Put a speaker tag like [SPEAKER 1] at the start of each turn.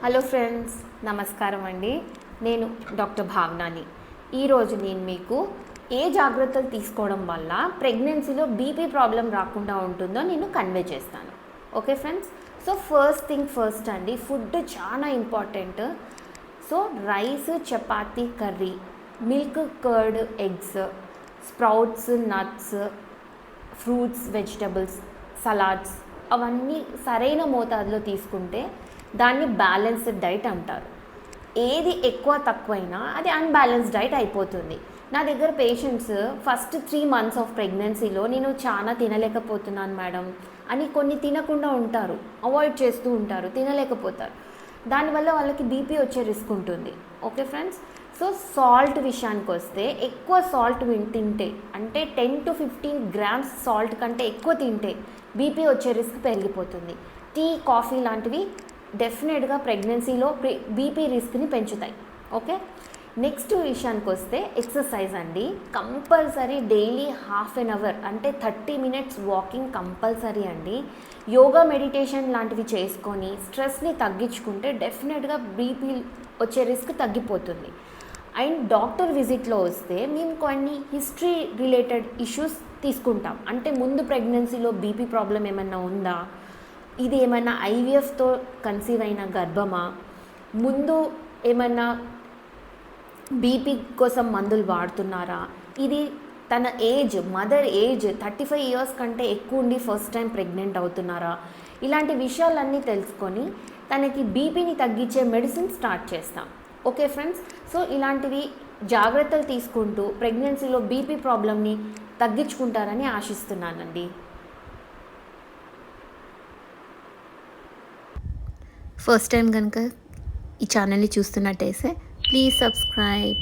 [SPEAKER 1] Hello friends, నమస్కారం అండి. నేను డాక్టర్ భావనాని. ఈరోజు నేను మీకు ఏ జాగ్రత్తలు తీసుకోవడం వల్ల ప్రెగ్నెన్సీలో బీపీ ప్రాబ్లం రాకుండా ఉంటుందో నేను కన్వే చేస్తాను. Okay friends, so first thing first అండి, ఫుడ్ చాలా important. So rice, chapati, curry, milk, curd, eggs, sprouts, nuts, fruits, vegetables, salads అవన్నీ సరైన మోతాదులో తీసుకుంటే దాన్ని బ్యాలెన్స్డ్ డైట్ అంటారు. ఏది ఎక్కువ తక్కువైనా అది అన్బ్యాలెన్స్డ్ డైట్ అయిపోతుంది. నా దగ్గర పేషెంట్స్ ఫస్ట్ 3 months ఆఫ్ ప్రెగ్నెన్సీలో నేను చాలా తినలేకపోతున్నాను మేడం అని కొన్ని తినకుండా ఉంటారు, అవాయిడ్ చేస్తూ ఉంటారు, తినలేకపోతారు. దానివల్ల వాళ్ళకి బీపీ వచ్చే రిస్క్ ఉంటుంది. ఓకే ఫ్రెండ్స్, సో సాల్ట్ విషయానికి వస్తే ఎక్కువ సాల్ట్ తింటే అంటే 10 to 15 grams సాల్ట్ కంటే ఎక్కువ తింటే బీపీ వచ్చే రిస్క్ పెరిగిపోతుంది. టీ, కాఫీ లాంటివి డెఫినెట్గా ప్రెగ్నెన్సీలో బీపీ రిస్క్ని పెంచుతాయి. ఓకే, నెక్స్ట్ విషయానికి వస్తే ఎక్సర్సైజ్ అండి. Compulsory daily half an hour అంటే 30 minutes వాకింగ్ కంపల్సరీ అండి. యోగా, మెడిటేషన్ లాంటివి చేసుకొని స్ట్రెస్ని తగ్గించుకుంటే డెఫినెట్గా బీపీ వచ్చే రిస్క్ తగ్గిపోతుంది. అండ్ డాక్టర్ విజిట్లో వస్తే మేము కొన్ని హిస్టరీ రిలేటెడ్ ఇష్యూస్ తీసుకుంటాం. అంటే ముందు ప్రెగ్నెన్సీలో బీపీ ప్రాబ్లం ఏమైనా ఉందా, ఇది ఏమైనా ఐవీఎఫ్తో కన్సీవ్ అయిన గర్భమా, ముందు ఏమైనా బీపీ కోసం మందులు వాడుతున్నారా, ఇది తన ఏజ్, మదర్ ఏజ్ 35 years కంటే ఎక్కువ ఉండి ఫస్ట్ టైం ప్రెగ్నెంట్ అవుతున్నారా, ఇలాంటి విషయాలన్నీ తెలుసుకొని తనకి బీపీని తగ్గించే మెడిసిన్ స్టార్ట్ చేస్తాం. ఓకే ఫ్రెండ్స్, సో ఇలాంటివి జాగ్రత్తలు తీసుకుంటూ ప్రెగ్నెన్సీలో బీపీ ప్రాబ్లమ్ని తగ్గించుకుంటారని ఆశిస్తున్నానండి.
[SPEAKER 2] ఫస్ట్ టైం కనుక ఈ ఛానల్ని చూస్తున్నట్టయితే ప్లీజ్ సబ్స్క్రైబ్.